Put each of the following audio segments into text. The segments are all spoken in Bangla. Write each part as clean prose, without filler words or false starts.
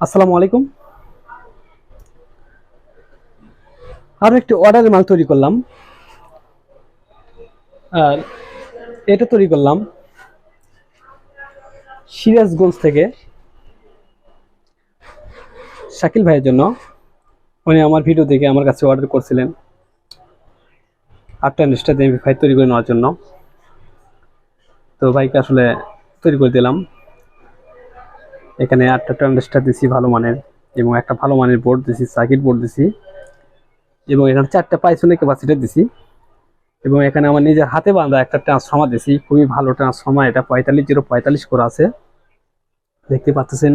আসসালামু আলাইকুম। আরো একটি অর্ডারের মাল তৈরি করলাম। আর এটা তৈরি করলাম সিরাজগঞ্জ থেকে শাকিল ভাইয়ের জন্য। উনি আমার ভিডিও দেখে আমার কাছে অর্ডার করছিলেন 8টা ইনস্টা দিয়ে ভাই তৈরি করে নেওয়ার জন্য। তো ভাইকে আসলে তৈরি করে দিলাম। এখানে 8টা ট্রানজিস্টার দিছি ভালো মানের, এবং একটা ভালো মানের বোর্ড দিছি, সার্কিট বোর্ড দিছি, এবং এখানে 4টা পাইথনের ক্যাপাসিটর দিছি, এবং এখানে আমার নিজের হাতে বাঁধা একটা ট্রান্সফর্মার দিছি, খুবই ভালো ট্রান্সফর্মার। এটা 45 করে আছে, দেখতে পাচ্ছেন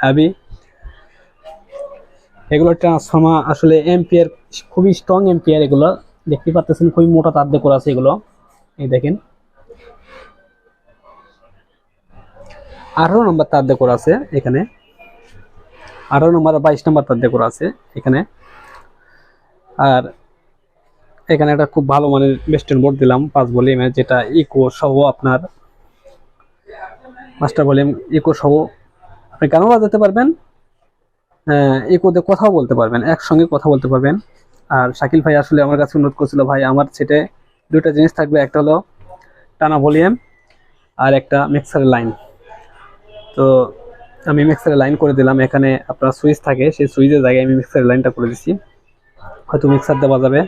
হ্যাভি। এগুলো ট্রান্সফর্মার আসলে এম্পিয়ার, খুবই স্ট্রং এম্পিয়ার। এগুলো দেখতে পাচ্ছেন খুবই মোটা তার দিয়ে করা আছে এগুলো। এই দেখেন 18 নম্বর তার দিয়ে করা আছে এখানে, 18 নম্বর 22 নম্বর তার দিয়ে করা আছে এখানে। আর এখানে একটা খুব ভালো মানের ওয়েস্টার্ন বোর্ড দিলাম 5 ভলিউমের, যেটা ইকো সহ আপনার মাস্টার ভলিউম ইকো সহ আপনি গানও বাজাতে পারবেন, ইকোতে কথাও বলতে পারবেন, একসঙ্গে কথা বলতে পারবেন। আর শাকিল ভাই আসলে আমার কাছে অনুরোধ করছিল, ভাই আমার সেটে দুটো জিনিস থাকবে, একটা হলো টানা ভলিউম আর একটা মিক্সারের লাইন। তো আমি মিক্সারের লাইন করে দিলাম। এখানে আপনার সুইচ থাকে, সেই সুইচের জায়গায় আমি মিক্সারের লাইনটা করে দিচ্ছি, হয়তো মিক্সার দেওয়া যাবে।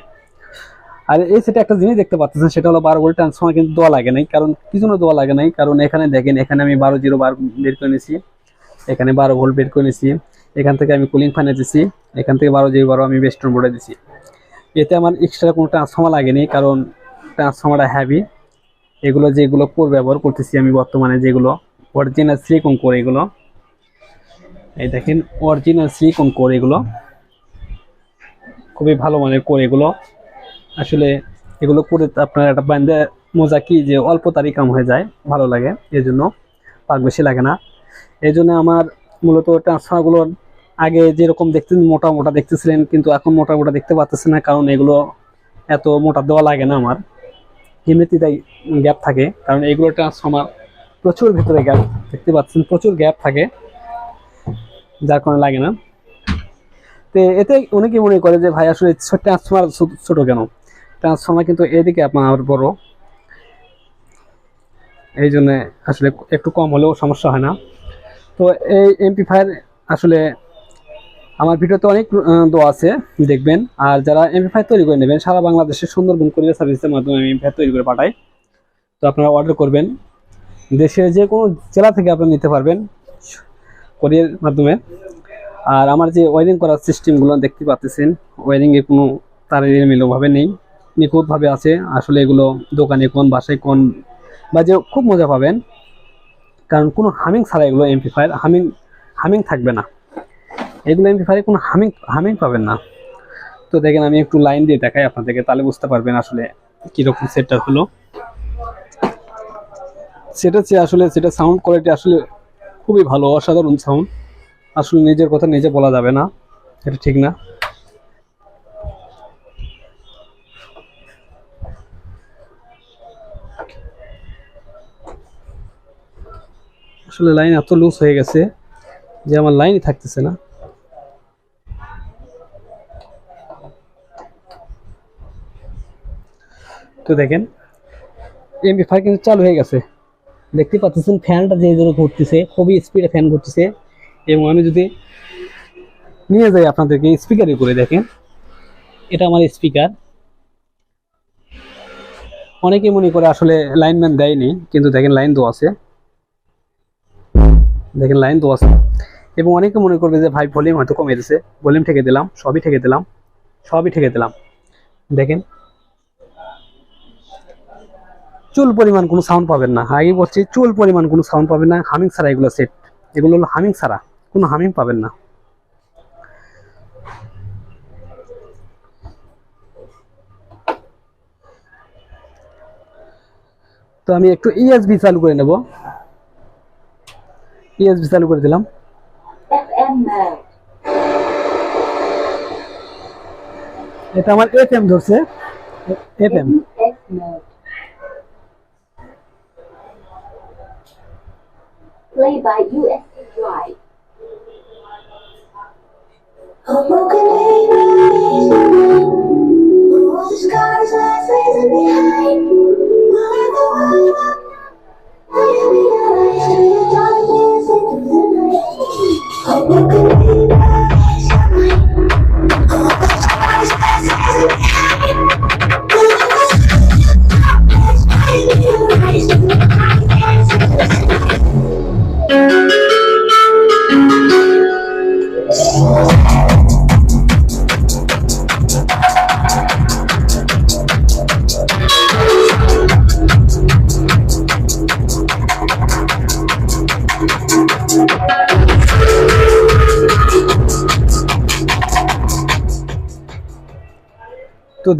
আর এই সেটা একটা জিনিস দেখতে পাচ্ছেন, সেটা হলো 12 ভোল্ট ট্রান্সফর্মার, কিন্তু দেওয়া লাগে নাই। কারণ কি জন্য দেওয়া লাগে নাই? কারণ এখানে দেখেন, এখানে আমি 12 বার বের করে নিয়েছি, এখানে 12 ভোল্ট বের করে নিয়েছি, এখান থেকে আমি কুলিং ফ্যানে দিচ্ছি, এখান থেকে 12 আমি বেস্টন বোর্ডে দিচ্ছি। এতে আমার এক্সট্রা কোনো ট্রান্সফর্মার লাগেনি, কারণ ট্রান্সফর্মারটা হ্যাভি। এগুলো যেগুলো কোর ব্যবহার করতেছি আমি বর্তমানে, যেগুলো অরিজিনাল সিলিকন কোর, এগুলো এই দেখেন অরিজিনাল সিলিকন কোর, এগুলো খুবই ভালো মানের কোর এগুলো। আসলে এগুলো করে আপনার একটা ব্যান্ডে মজা কি, যে অল্প তারই কাম হয়ে যায়, ভালো লাগে, এই জন্য পাক বেশি লাগে না। এই জন্য আমার মূলত ট্রান্সফারগুলো আগে যেরকম দেখতে মোটা মোটা দেখতেছিলেন, কিন্তু এখন মোটা মোটা দেখতে পাচ্ছেন না, কারণ এগুলো এত মোটা দেওয়া লাগে না আমার, এমনিতেই গ্যাপ থাকে। কারণ এগুলো ট্রান্সফর্মার প্রচুর ভিতরে গ্যাপ দেখতে পাচ্ছেন, প্রচুর গ্যাপ থাকে, যার কারণে লাগে না। তো এতে অনেকে মনে করে যে ভাই আসলে ট্রান্সফর্মার ছোট কেন? ট্রান্সফর্মার কিন্তু এদিকে আপনার বড়, এই জন্য আসলে একটু কম হলেও সমস্যা হয় না। তো এই এমপ্লিফায়ার আসলে আমার ভিডিওতে অনেক দেওয়া আছে, দেখবেন। আর যারা এমপ্লিফায়ার তৈরি করে নেবেন, সারা বাংলাদেশে সুন্দরবন কুরিয়ার সার্ভিসের মাধ্যমে আমি এমপ্লিফায়ার তৈরি করে পাঠাই। তো আপনারা অর্ডার করবেন, দেশের যে কোনো জেলা থেকে আপনারা নিতে পারবেন কোরিয়ার মাধ্যমে। আর আমার যে ওয়ারিং করার সিস্টেমগুলো দেখতে পাচ্ছেন, ওয়ারিংয়ে কোনো তারের এলোমেলোভাবে নেই, নিখুঁতভাবে আছে। আসলে এগুলো দোকানে কোন, বাসায় কোন, বা যে খুব মজা পাবেন, কারণ কোনো হামিং ছাড়া এগুলো এমপ্লিফায়ার, হামিং হামিং থাকবে না। এগুলো এমপ্লিফায়ারে কোনো হামিং হামিং পাবেন না। তো দেখেন আমি একটু লাইন দিয়ে দেখাই আপনাদেরকে, তাহলে বুঝতে পারবেন আসলে কীরকম সেটটা হলো। সেটা হচ্ছে আসলে সেটা সাউন্ড কোয়ালিটি আসলে খুবই ভালো, অসাধারণ সাউন্ড। আসলে নিজের কথা নিজে বলা যাবে না, এটা ঠিক না। আসলে লাইন এত লুজ হয়ে গেছে যে আমার লাইনই থাকতেছে না। তো দেখেন এমপ্লিফায়ার কিন্তু চালু হয়ে গেছে, দেখতে পাচ্ছেন ফ্যানটা যে জন্য ঘুরতেছে, খুবই স্পিডে ফ্যান ঘুরতেছে। এবং আমি যদি নিয়ে যাই আপনাদেরকে স্পিকারে করে দেখেন, এটা আমার স্পিকার। অনেকেই মনে করে আসলে লাইনম্যান দেয়নি, কিন্তু দেখেন লাইন দেওয়া আছে, দেখেন লাইন দেওয়া আছে। এবং অনেকে মনে করবে যে ভাই ভলিউম হয়তো কমে দিয়েছে, ভলিউম ঠেকে দিলাম, সবই ঠেকে দিলাম, সবই ঠেকে দিলাম। দেখেন চুল পরিমাণ কোনো সাউন্ড পাবেন না, আগে বলছি চুল পরিমাণ কোনো সাউন্ড পাবেন না, হামিং ছাড়া এগুলো সেট। এগুলো হলো হামিং ছাড়া, কোনো হামিং পাবেন না। তো আমি একটু ইএসবি চালু করে নেব, ইএসবি চালু করে দিলাম। এটা আমার এফএম ধরছে, FM. Play by USB Drive. তো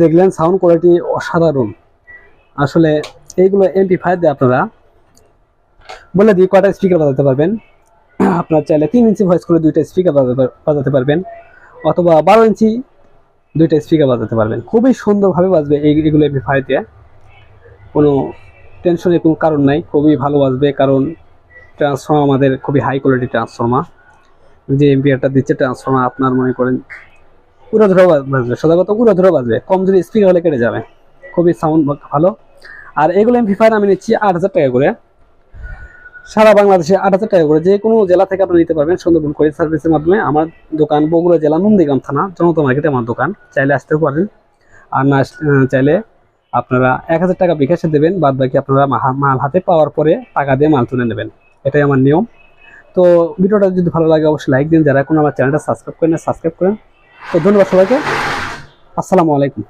দেখলেন সাউন্ড কোয়ালিটি অসাধারণ। আসলে এইগুলো MP5 দিয়ে আপনারা বলে দিই কয়টা স্পিকার বাজাতে পারবেন। আপনার চাইলে 3 ইঞ্চি ভয়েস করে 2টা স্পিকার বাজাতে পারবেন, অথবা 12 ইঞ্চি 2টা স্পিকার বাজাতে পারবেন। খুবই সুন্দরভাবে বাজবে এইগুলো MP5 দিয়ে, কোনো টেনশনের কোনো কারণ নাই, খুবই ভালো বাজবে। কারণ ট্রান্সফর্মার আমাদের খুবই হাই কোয়ালিটি ট্রান্সফর্মার, যে এম্পিয়ারটা দিচ্ছে ট্রান্সফর্মার আপনার মনে করেন পুরো ধরে বাজবে, সোজা কথা পুরো ধরে বাজবে, কম যদি স্পিকার হলে কেটে যাবে। খুবই সাউন্ড ভালো। আর এগুলো MP5 আমি নিচ্ছি 8,000 টাকা করে, সারা বাংলাদেশে 8,000 টাকা করে। যে কোনো জেলা থেকে আপনি নিতে পারবেন সুন্দরবন কোরিয়ার সার্ভিসের মাধ্যমে। আমার দোকান বগুড়া জেলা নন্দীগ্রাম থানা জনতা মার্কেটে আমার দোকান, চাইলে আসতে পারেন। আর না চাইলে আপনারা 1,000 টাকা বিকাশে দেবেন, বাদ বাকি আপনারা মাল হাতে পাওয়ার পরে টাকা দিয়ে মাল তুলে নেবেন, এটাই আমার নিয়ম। তো ভিডিওটা যদি ভালো লাগে অবশ্যই লাইক দিন, যারা এখন আমার চ্যানেলটা সাবস্ক্রাইব করেন সাবস্ক্রাইব করেন। তো ধন্যবাদ সবাইকে, আসসালামু আলাইকুম।